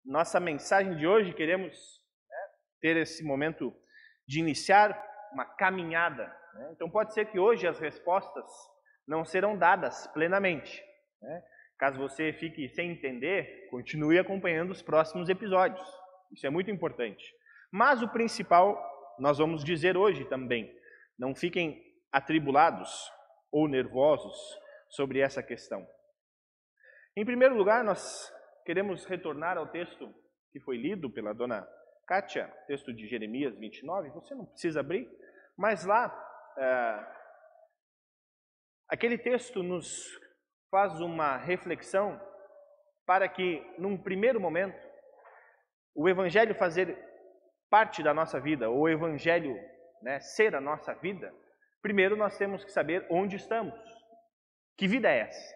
nossa mensagem de hoje, queremos ter esse momento de iniciar uma caminhada. Então pode ser que hoje as respostas não serão dadas plenamente. Caso você fique sem entender, continue acompanhando os próximos episódios. Isso é muito importante. Mas o principal nós vamos dizer hoje também. Não fiquem atribulados ou nervosos sobre essa questão. Em primeiro lugar, nós queremos retornar ao texto que foi lido pela dona Kátia, texto de Jeremias 29. Você não precisa abrir, mas lá, aquele texto nos faz uma reflexão para que, num primeiro momento, o Evangelho fazer parte da nossa vida, ou o Evangelho ser a nossa vida, primeiro nós temos que saber onde estamos. Que vida é essa?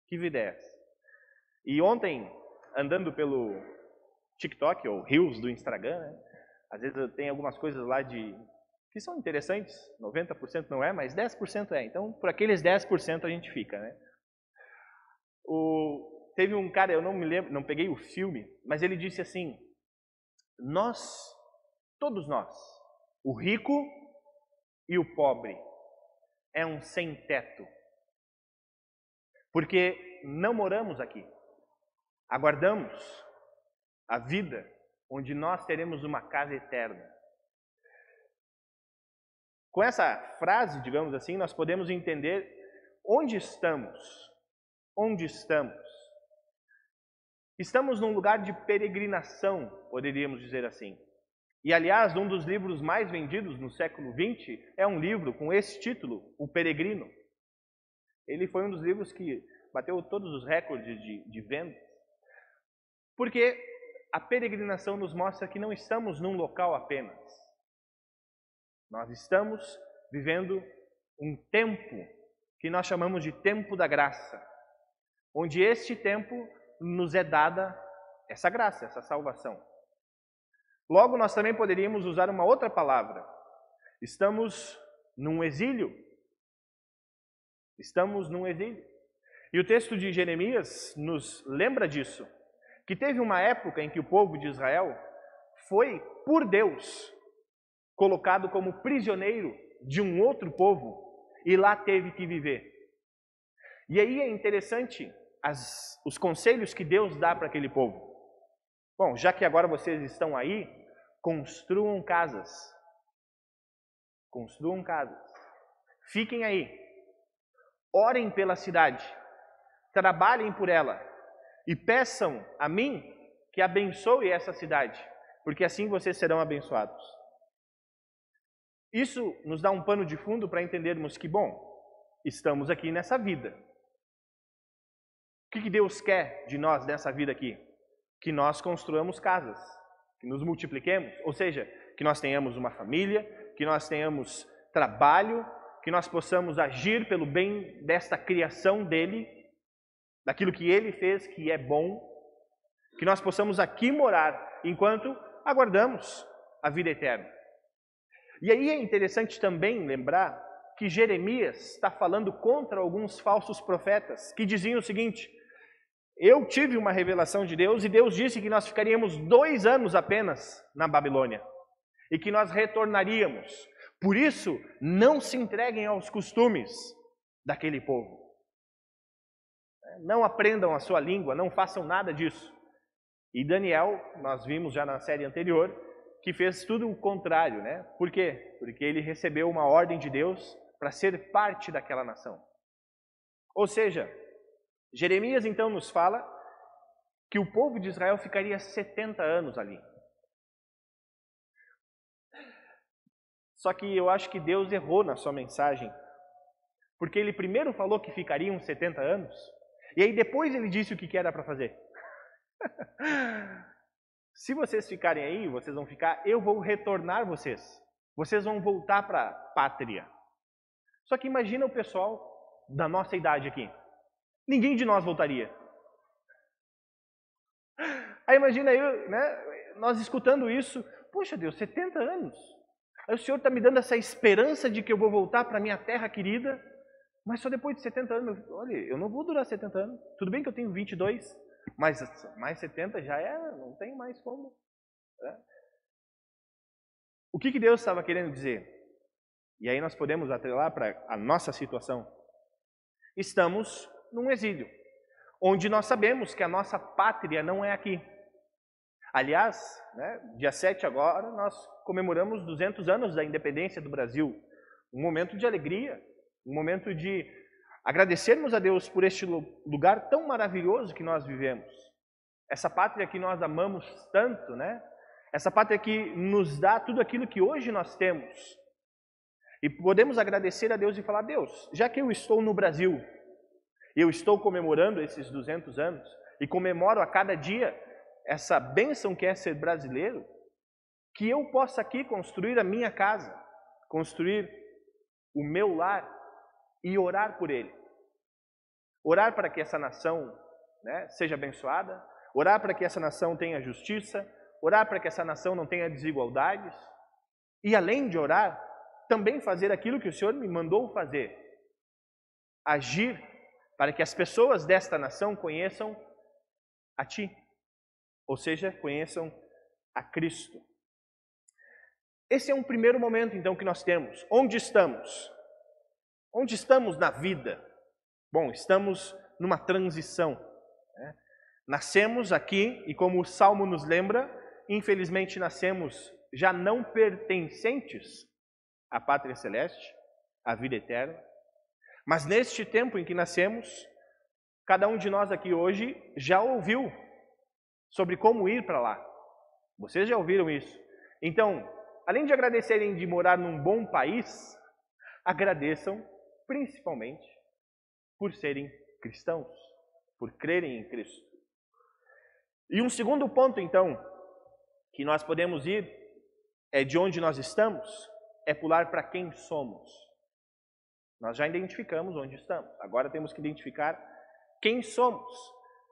Que vida é essa? E ontem, andando pelo TikTok ou Reels do Instagram, às vezes tem algumas coisas lá que são interessantes, 90% não é, mas 10% é. Então, por aqueles 10% a gente fica, Teve um cara, eu não me lembro, não peguei o filme, mas ele disse assim: todos nós, o rico e o pobre, é um sem-teto. Porque não moramos aqui. Aguardamos a vida onde nós teremos uma casa eterna. Com essa frase, digamos assim, nós podemos entender onde estamos. Onde estamos? Estamos num lugar de peregrinação, poderíamos dizer assim. E, aliás, um dos livros mais vendidos no século XX é um livro com esse título, O Peregrino. Ele foi um dos livros que bateu todos os recordes de venda. Porque a peregrinação nos mostra que não estamos num local apenas. Nós estamos vivendo um tempo que nós chamamos de tempo da graça, onde este tempo nos é dada essa graça, essa salvação. Logo, nós também poderíamos usar uma outra palavra. Estamos num exílio. Estamos num exílio. E o texto de Jeremias nos lembra disso, que teve uma época em que o povo de Israel foi, por Deus, colocado como prisioneiro de um outro povo e lá teve que viver. E aí é interessante os conselhos que Deus dá para aquele povo. Bom, já que agora vocês estão aí, construam casas. Construam casas. Fiquem aí. Orem pela cidade. Trabalhem por ela. E peçam a mim que abençoe essa cidade, porque assim vocês serão abençoados. Isso nos dá um pano de fundo para entendermos que, bom, estamos aqui nessa vida. O que Deus quer de nós nessa vida aqui? Que nós construamos casas, que nos multipliquemos, ou seja, que nós tenhamos uma família, que nós tenhamos trabalho, que nós possamos agir pelo bem desta criação dele, daquilo que ele fez que é bom, que nós possamos aqui morar enquanto aguardamos a vida eterna. E aí é interessante também lembrar que Jeremias está falando contra alguns falsos profetas que diziam o seguinte: eu tive uma revelação de Deus e Deus disse que nós ficaríamos 2 anos apenas na Babilônia e que nós retornaríamos. Por isso, não se entreguem aos costumes daquele povo. Não aprendam a sua língua, não façam nada disso. E Daniel, nós vimos já na série anterior, que fez tudo o contrário, Por quê? Porque ele recebeu uma ordem de Deus para ser parte daquela nação. Ou seja, Jeremias então nos fala que o povo de Israel ficaria 70 anos ali. Só que eu acho que Deus errou na sua mensagem, porque ele primeiro falou que ficariam 70 anos, e aí depois ele disse o que era para fazer. Se vocês ficarem aí, vocês vão ficar, eu vou retornar vocês. Vocês vão voltar para a pátria. Só que imagina o pessoal da nossa idade aqui. Ninguém de nós voltaria. Aí imagina eu, nós escutando isso. Poxa Deus, 70 anos. Aí o Senhor está me dando essa esperança de que eu vou voltar para a minha terra querida. Mas só depois de 70 anos. Olha, eu não vou durar 70 anos. Tudo bem que eu tenho 22. mas mais 70 já não tem mais como. Né? O que Deus estava querendo dizer? E aí nós podemos atrelar para a nossa situação. Estamos num exílio, onde nós sabemos que a nossa pátria não é aqui. Aliás, né, dia 7 agora, nós comemoramos 200 anos da independência do Brasil. Um momento de alegria, um momento de agradecermos a Deus por este lugar tão maravilhoso que nós vivemos. Essa pátria que nós amamos tanto, né? Essa pátria que nos dá tudo aquilo que hoje nós temos. E podemos agradecer a Deus e falar: Deus, já que eu estou no Brasil, eu estou comemorando esses 200 anos, e comemoro a cada dia essa bênção que é ser brasileiro, que eu possa aqui construir a minha casa, construir o meu lar e orar por ele. Orar para que essa nação, né, seja abençoada, orar para que essa nação tenha justiça, orar para que essa nação não tenha desigualdades, e além de orar, também fazer aquilo que o Senhor me mandou fazer, agir para que as pessoas desta nação conheçam a Ti, ou seja, conheçam a Cristo. Esse é um primeiro momento, então, que nós temos. Onde estamos? Onde estamos na vida? Bom, estamos numa transição. Né? Nascemos aqui, e como o Salmo nos lembra, infelizmente nascemos já não pertencentes à pátria celeste, à vida eterna. Mas neste tempo em que nascemos, cada um de nós aqui hoje já ouviu sobre como ir para lá. Vocês já ouviram isso. Então, além de agradecerem de morar num bom país, agradeçam principalmente por serem cristãos, por crerem em Cristo. E um segundo ponto, então, que nós podemos ir, é de onde nós estamos, é pular para quem somos. Nós já identificamos onde estamos, agora temos que identificar quem somos,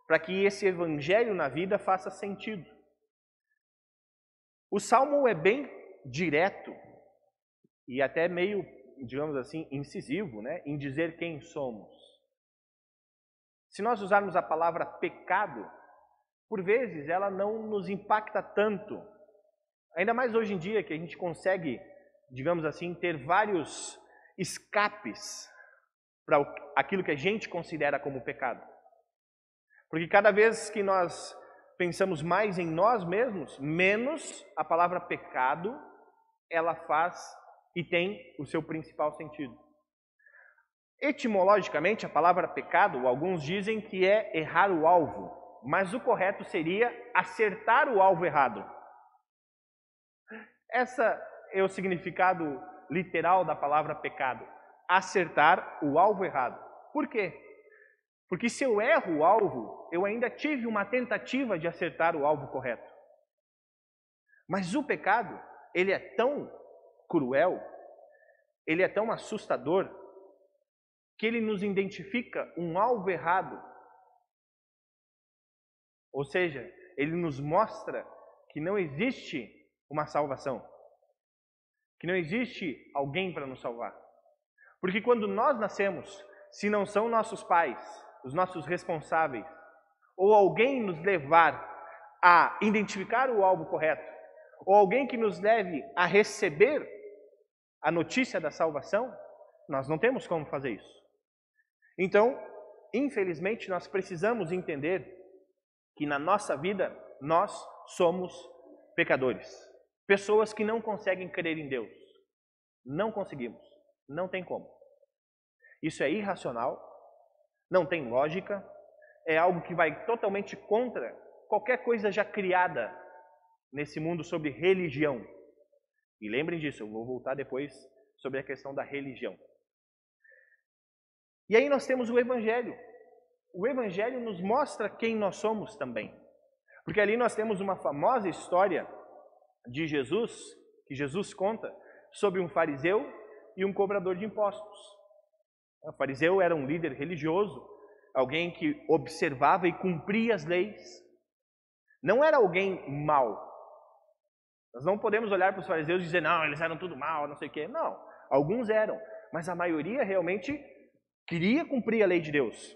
para que esse evangelho na vida faça sentido. O Salmo é bem direto e até meio, digamos assim, incisivo, né, em dizer quem somos. Se nós usarmos a palavra pecado, por vezes ela não nos impacta tanto. Ainda mais hoje em dia que a gente consegue, digamos assim, ter vários escapes para aquilo que a gente considera como pecado. Porque cada vez que nós pensamos mais em nós mesmos, menos a palavra pecado ela faz e tem o seu principal sentido. Etimologicamente, a palavra pecado, alguns dizem que é errar o alvo, mas o correto seria acertar o alvo errado. Essa é o significado literal da palavra pecado, acertar o alvo errado. Por quê? Porque se eu erro o alvo, eu ainda tive uma tentativa de acertar o alvo correto. Mas o pecado, ele é tão cruel, ele é tão assustador, que ele nos identifica um alvo errado. Ou seja, ele nos mostra que não existe uma salvação, que não existe alguém para nos salvar. Porque quando nós nascemos, se não são nossos pais, os nossos responsáveis, ou alguém nos levar a identificar o alvo correto, ou alguém que nos leve a receber a notícia da salvação, nós não temos como fazer isso. Então, infelizmente, nós precisamos entender que na nossa vida nós somos pecadores. Pessoas que não conseguem crer em Deus. Não conseguimos. Não tem como. Isso é irracional, não tem lógica, é algo que vai totalmente contra qualquer coisa já criada nesse mundo sobre religião. E lembrem disso, eu vou voltar depois sobre a questão da religião. E aí nós temos o Evangelho. O Evangelho nos mostra quem nós somos também. Porque ali nós temos uma famosa história de Jesus, que Jesus conta, sobre um fariseu e um cobrador de impostos. O fariseu era um líder religioso, alguém que observava e cumpria as leis. Não era alguém mau. Nós não podemos olhar para os fariseus e dizer, não, eles eram tudo mal, não sei o quê. Não, alguns eram, mas a maioria realmente queria cumprir a lei de Deus.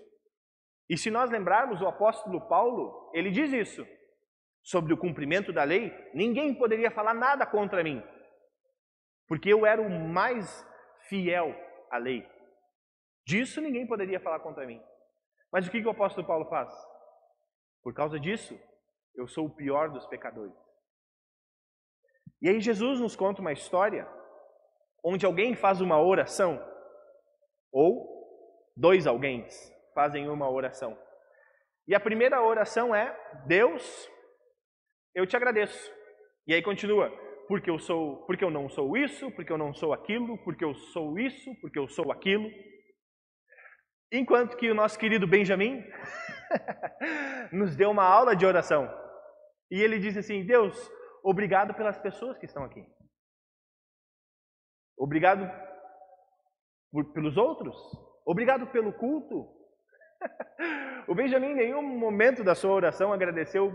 E se nós lembrarmos, o apóstolo Paulo, ele diz isso, sobre o cumprimento da lei, ninguém poderia falar nada contra mim, porque eu era o mais fiel à lei. Disso ninguém poderia falar contra mim. Mas o que o apóstolo Paulo faz? Por causa disso, eu sou o pior dos pecadores. E aí Jesus nos conta uma história onde alguém faz uma oração, ou dois alguém fazem uma oração. E a primeira oração é: Deus, eu te agradeço. E aí continua: porque eu não sou isso, porque eu não sou aquilo, porque eu sou isso, porque eu sou aquilo. Enquanto que o nosso querido Benjamin nos deu uma aula de oração. E ele disse assim: Deus, obrigado pelas pessoas que estão aqui. Obrigado pelos outros. Obrigado pelo culto. O Benjamin em nenhum momento da sua oração agradeceu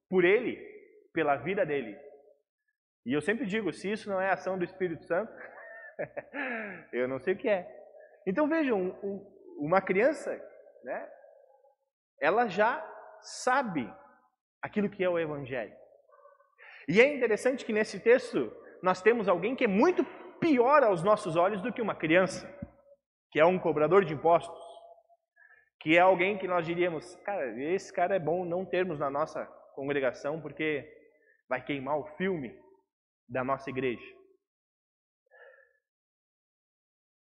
por ele, pela vida dele. E eu sempre digo, se isso não é ação do Espírito Santo, eu não sei o que é. Então vejam, uma criança, né, ela já sabe aquilo que é o Evangelho. E é interessante que nesse texto nós temos alguém que é muito pior aos nossos olhos do que uma criança, que é um cobrador de impostos, que é alguém que nós diríamos: cara, esse cara é bom não termos na nossa congregação porque vai queimar o filme da nossa igreja.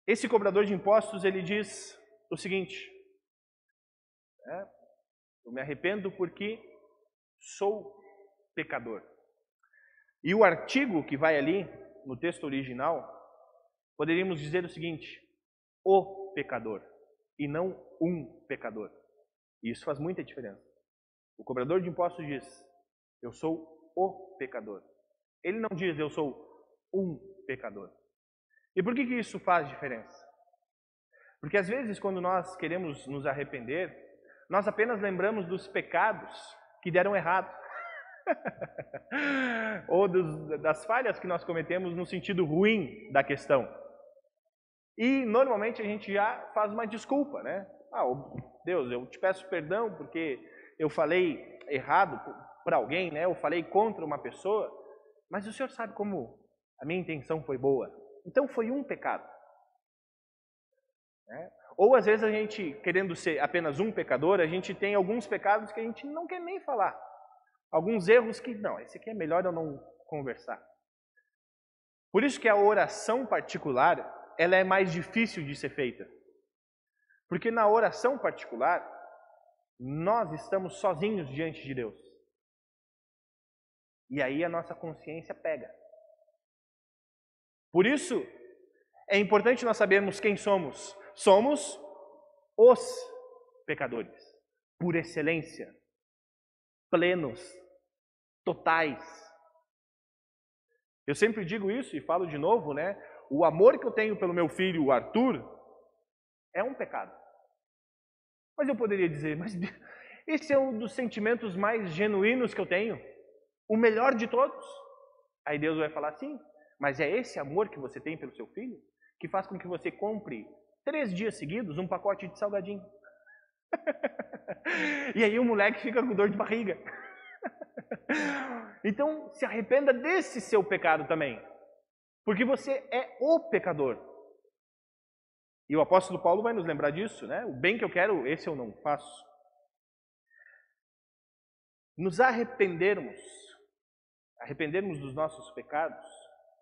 Esse cobrador de impostos, ele diz o seguinte: eu me arrependo porque sou pecador. E o artigo que vai ali no texto original, poderíamos dizer o seguinte: o pecador, e não um pecador. E isso faz muita diferença. O cobrador de impostos diz: eu sou o pecador. Ele não diz: eu sou um pecador. E por que isso faz diferença? Porque às vezes, quando nós queremos nos arrepender, nós apenas lembramos dos pecados que deram errado. Ou das falhas que nós cometemos no sentido ruim da questão. E normalmente a gente já faz uma desculpa, né? Deus, eu te peço perdão porque eu falei errado para alguém, né? Eu falei contra uma pessoa, mas o Senhor sabe como a minha intenção foi boa. Então foi um pecado. Né? Ou às vezes a gente, querendo ser apenas um pecador, a gente tem alguns pecados que a gente não quer nem falar. Alguns erros que, não, esse aqui é melhor eu não conversar. Por isso que a oração particular, ela é mais difícil de ser feita. Porque na oração particular, nós estamos sozinhos diante de Deus. E aí a nossa consciência pega. Por isso, é importante nós sabermos quem somos. Somos os pecadores, por excelência, plenos, totais. Eu sempre digo isso e falo de novo, né? O amor que eu tenho pelo meu filho, o Arthur, é um pecado. Mas eu poderia dizer, mas esse é um dos sentimentos mais genuínos que eu tenho, o melhor de todos. Aí Deus vai falar assim: mas é esse amor que você tem pelo seu filho que faz com que você compre 3 dias seguidos um pacote de salgadinho. E aí o moleque fica com dor de barriga. Então se arrependa desse seu pecado também, porque você é o pecador. E o apóstolo Paulo vai nos lembrar disso, né? O bem que eu quero, esse eu não faço. Nos arrependermos dos nossos pecados,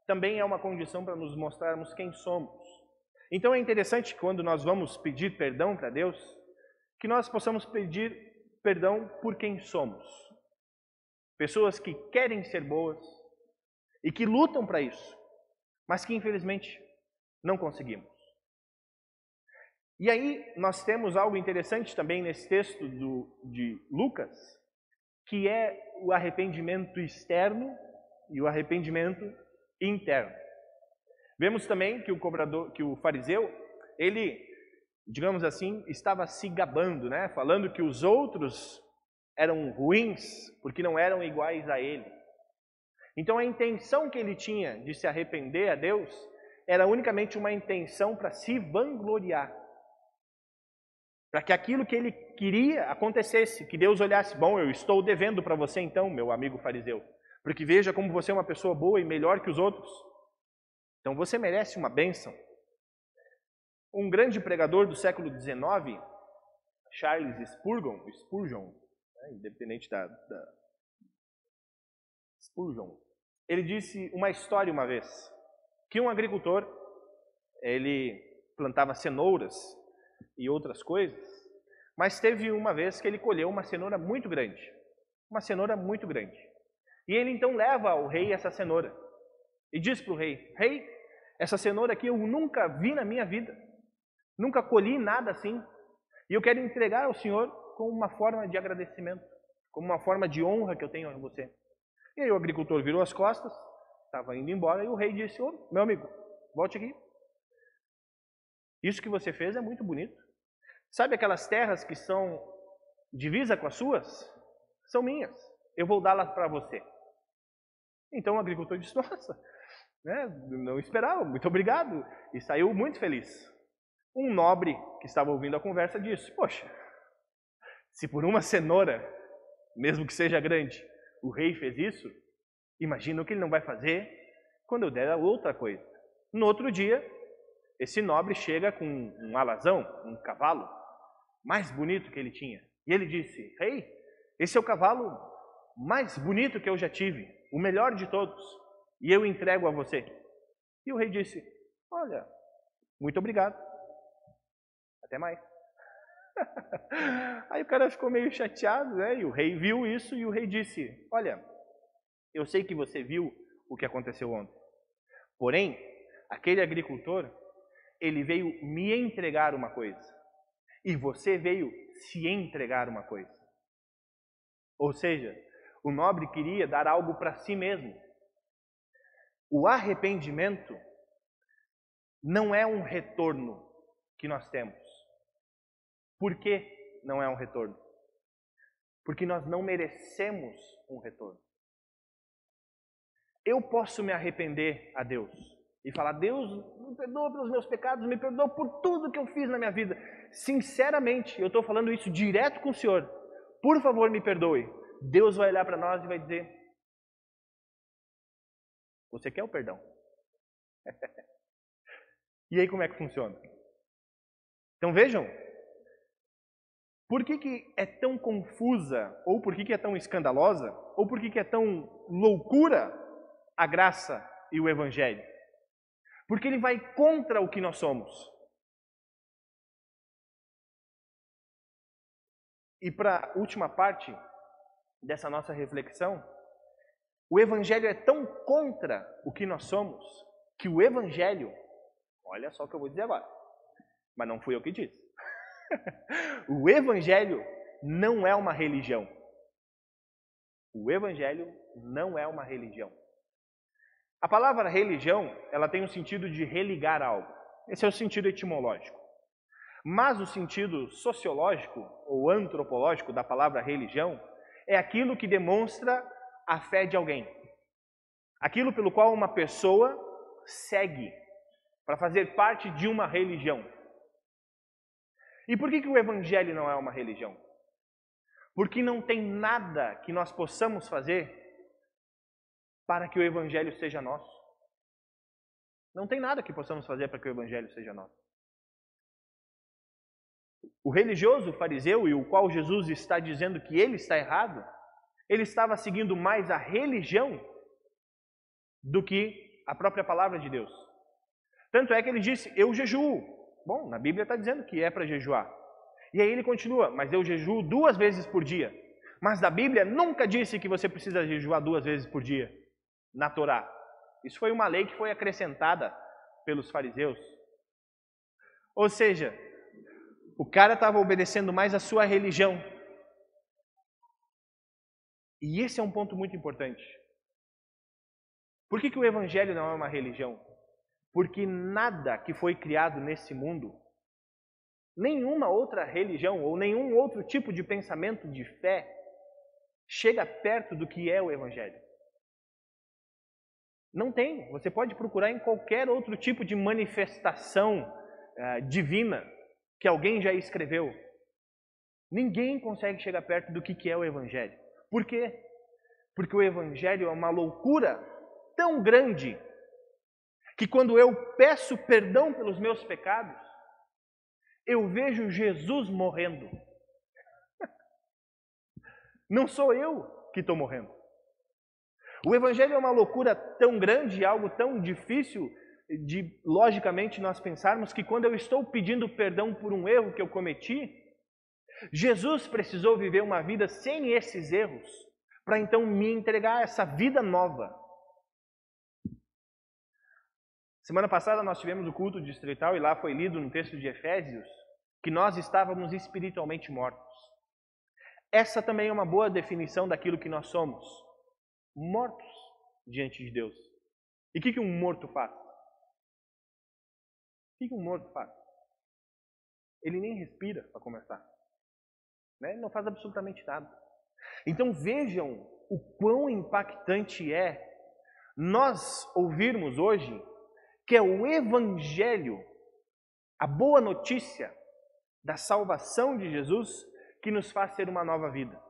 também é uma condição para nos mostrarmos quem somos. Então é interessante que quando nós vamos pedir perdão para Deus, que nós possamos pedir perdão por quem somos. Pessoas que querem ser boas e que lutam para isso, mas que infelizmente não conseguimos. E aí nós temos algo interessante também nesse texto de Lucas, que é o arrependimento externo e o arrependimento interno. Vemos também que o fariseu, ele, digamos assim, estava se gabando, né? Falando que os outros eram ruins porque não eram iguais a ele. Então a intenção que ele tinha de se arrepender a Deus era unicamente uma intenção para se vangloriar. para que aquilo que ele queria acontecesse, que Deus olhasse, bom, eu estou devendo para você então, meu amigo fariseu, porque veja como você é uma pessoa boa e melhor que os outros. Então você merece uma bênção. Um grande pregador do século XIX, Charles Spurgeon, independente da Spurgeon, ele disse uma história uma vez, que um agricultor, ele plantava cenouras e outras coisas, mas teve uma vez que ele colheu uma cenoura muito grande, e ele então leva ao rei essa cenoura, e diz para o rei, rei, essa cenoura aqui eu nunca vi na minha vida, nunca colhi nada assim, e eu quero entregar ao senhor como uma forma de agradecimento, como uma forma de honra que eu tenho a você. E aí o agricultor virou as costas, estava indo embora, e o rei disse, ô, meu amigo, volte aqui. Isso que você fez é muito bonito. Sabe aquelas terras que são divisa com as suas? São minhas. Eu vou dá-las para você. Então o agricultor disse, nossa, né, não esperava, muito obrigado. E saiu muito feliz. Um nobre que estava ouvindo a conversa disse, poxa, se por uma cenoura, mesmo que seja grande, o rei fez isso, imagina o que ele não vai fazer quando eu der a outra coisa. No outro dia, esse nobre chega com um alazão, um cavalo, mais bonito que ele tinha. E ele disse, rei, esse é o cavalo mais bonito que eu já tive, o melhor de todos, e eu entrego a você. E o rei disse, olha, muito obrigado, até mais. Aí o cara ficou meio chateado, né? E o rei viu isso e o rei disse, olha, eu sei que você viu o que aconteceu ontem, porém, aquele agricultor, ele veio me entregar uma coisa, e você veio se entregar uma coisa. Ou seja, o nobre queria dar algo para si mesmo. O arrependimento não é um retorno que nós temos. Por que não é um retorno? Porque nós não merecemos um retorno. Eu posso me arrepender a Deus e falar, Deus, me perdoa pelos meus pecados, me perdoa por tudo que eu fiz na minha vida. Sinceramente, eu estou falando isso direto com o Senhor. Por favor, me perdoe. Deus vai olhar para nós e vai dizer, você quer o perdão? E aí como é que funciona? Então vejam, por que é tão confusa, ou por que é tão escandalosa, ou por que é tão loucura a graça e o evangelho? Porque ele vai contra o que nós somos. E para a última parte dessa nossa reflexão, o evangelho é tão contra o que nós somos, que o evangelho, olha só o que eu vou dizer agora, mas não fui eu que disse. O evangelho não é uma religião. O evangelho não é uma religião. A palavra religião, ela tem o sentido de religar algo. Esse é o sentido etimológico. Mas o sentido sociológico ou antropológico da palavra religião é aquilo que demonstra a fé de alguém. Aquilo pelo qual uma pessoa segue para fazer parte de uma religião. E por que o evangelho não é uma religião? Porque não tem nada que nós possamos fazer para que o evangelho seja nosso. Não tem nada que possamos fazer para que o evangelho seja nosso. O religioso fariseu, e o qual Jesus está dizendo que ele está errado, ele estava seguindo mais a religião do que a própria palavra de Deus. Tanto é que ele disse, eu jejuo. Bom, na Bíblia está dizendo que é para jejuar. E aí ele continua, mas eu jejuo 2 vezes por dia. Mas na Bíblia nunca disse que você precisa jejuar 2 vezes por dia, na Torá. Isso foi uma lei que foi acrescentada pelos fariseus. Ou seja, o cara estava obedecendo mais a sua religião. E esse é um ponto muito importante. Por que o evangelho não é uma religião? Porque nada que foi criado nesse mundo, nenhuma outra religião ou nenhum outro tipo de pensamento de fé chega perto do que é o evangelho. Não tem. Você pode procurar em qualquer outro tipo de manifestação divina que alguém já escreveu. Ninguém consegue chegar perto do que é o Evangelho. Por quê? Porque o Evangelho é uma loucura tão grande que quando eu peço perdão pelos meus pecados, eu vejo Jesus morrendo. Não sou eu que estou morrendo. O Evangelho é uma loucura tão grande, algo tão difícil de, logicamente, nós pensarmos que quando eu estou pedindo perdão por um erro que eu cometi, Jesus precisou viver uma vida sem esses erros, para então me entregar essa vida nova. Semana passada nós tivemos o culto distrital e lá foi lido no texto de Efésios que nós estávamos espiritualmente mortos. Essa também é uma boa definição daquilo que nós somos. Mortos diante de Deus. E o que um morto faz? O que um morto faz? Ele nem respira, para começar. Ele não faz absolutamente nada. Então vejam o quão impactante é nós ouvirmos hoje que é o Evangelho, a boa notícia da salvação de Jesus, que nos faz ter uma nova vida.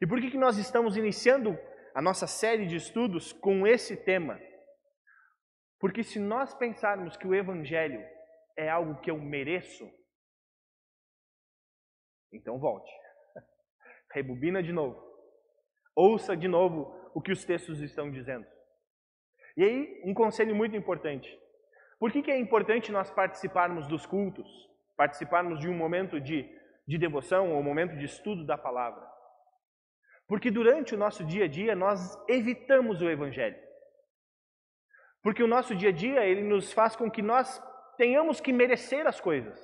E por que nós estamos iniciando a nossa série de estudos com esse tema? Porque se nós pensarmos que o Evangelho é algo que eu mereço, então volte. Rebobina de novo. Ouça de novo o que os textos estão dizendo. E aí, um conselho muito importante. Por que é importante nós participarmos dos cultos? Participarmos de um momento de devoção ou um momento de estudo da palavra? Porque durante o nosso dia a dia nós evitamos o Evangelho. Porque o nosso dia a dia ele nos faz com que nós tenhamos que merecer as coisas.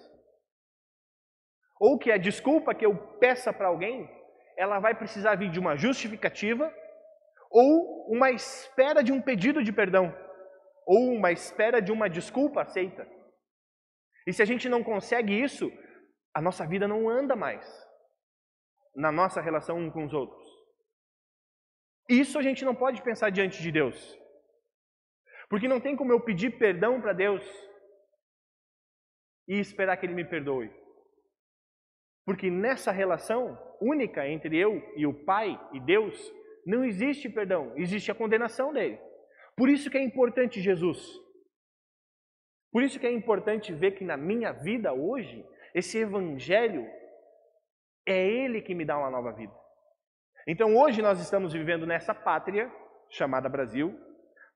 Ou que a desculpa que eu peça para alguém, ela vai precisar vir de uma justificativa ou uma espera de um pedido de perdão, ou uma espera de uma desculpa aceita. E se a gente não consegue isso, a nossa vida não anda mais na nossa relação uns com os outros. Isso a gente não pode pensar diante de Deus. Porque não tem como eu pedir perdão para Deus e esperar que Ele me perdoe. Porque nessa relação única entre eu e o Pai e Deus, não existe perdão, existe a condenação dele. Por isso que é importante Jesus. Por isso que é importante ver que na minha vida hoje, esse Evangelho é Ele que me dá uma nova vida. Então hoje nós estamos vivendo nessa pátria chamada Brasil,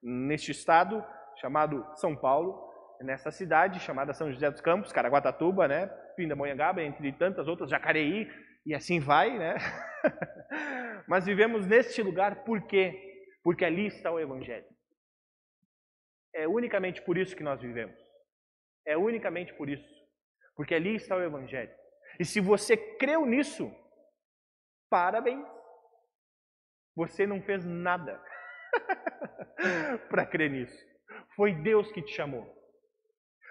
neste estado chamado São Paulo, nessa cidade chamada São José dos Campos, Caraguatatuba, Pindamonhangaba, entre tantas outras, Jacareí, e assim vai, Mas vivemos neste lugar por quê? Porque ali está o Evangelho. É unicamente por isso que nós vivemos. É unicamente por isso. Porque ali está o Evangelho. E se você creu nisso, parabéns. Você não fez nada para crer nisso. Foi Deus que te chamou.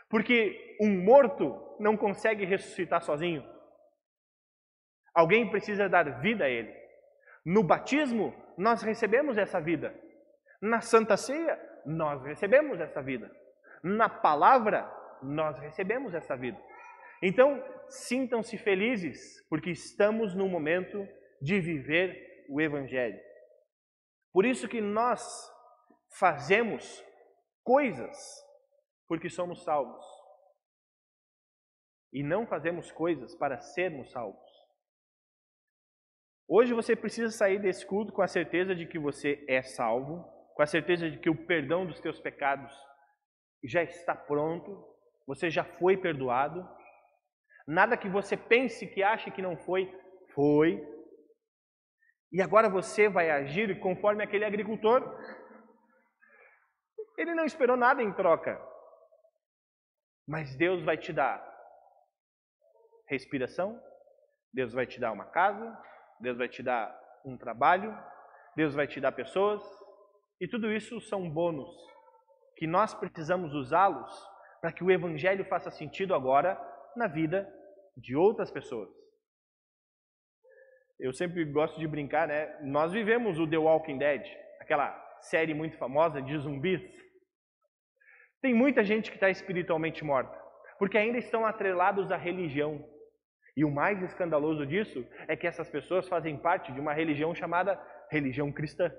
Porque um morto não consegue ressuscitar sozinho. Alguém precisa dar vida a ele. No batismo, nós recebemos essa vida. Na Santa Ceia, nós recebemos essa vida. Na palavra, nós recebemos essa vida. Então, sintam-se felizes, porque estamos no momento de viver o Evangelho. Por isso que nós fazemos coisas porque somos salvos. E não fazemos coisas para sermos salvos. Hoje você precisa sair desse culto com a certeza de que você é salvo, com a certeza de que o perdão dos teus pecados já está pronto, você já foi perdoado. Nada que você pense que ache que não foi, foi. E agora você vai agir conforme aquele agricultor. Ele não esperou nada em troca. Mas Deus vai te dar respiração, Deus vai te dar uma casa, Deus vai te dar um trabalho, Deus vai te dar pessoas, e tudo isso são bônus que nós precisamos usá-los para que o Evangelho faça sentido agora na vida de outras pessoas. Eu sempre gosto de brincar, Nós vivemos o The Walking Dead, aquela série muito famosa de zumbis. Tem muita gente que está espiritualmente morta, porque ainda estão atrelados à religião. E o mais escandaloso disso é que essas pessoas fazem parte de uma religião chamada religião cristã.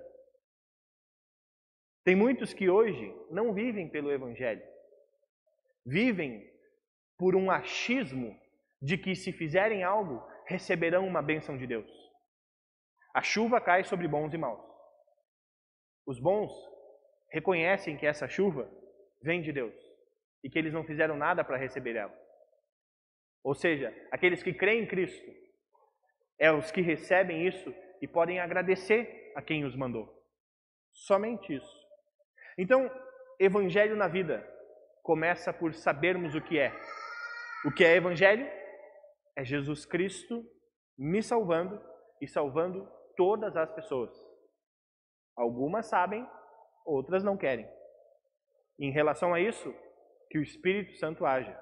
Tem muitos que hoje não vivem pelo Evangelho. Vivem por um achismo de que se fizerem algo, receberão uma bênção de Deus. A chuva cai sobre bons e maus. Os bons reconhecem que essa chuva vem de Deus e que eles não fizeram nada para receber ela. Ou seja, aqueles que creem em Cristo é os que recebem isso e podem agradecer a quem os mandou. Somente isso. Então, evangelho na vida começa por sabermos o que é. O que é evangelho? É Jesus Cristo me salvando e salvando todas as pessoas. Algumas sabem, outras não querem. Em relação a isso, que o Espírito Santo haja.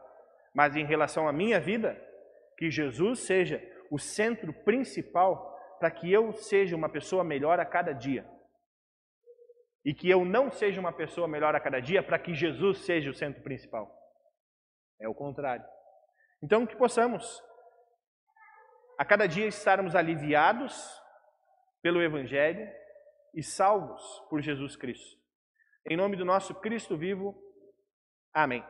Mas em relação à minha vida, que Jesus seja o centro principal para que eu seja uma pessoa melhor a cada dia. E que eu não seja uma pessoa melhor a cada dia para que Jesus seja o centro principal. É o contrário. Então que possamos a cada dia estarmos aliviados pelo Evangelho e salvos por Jesus Cristo. Em nome do nosso Cristo vivo, amém.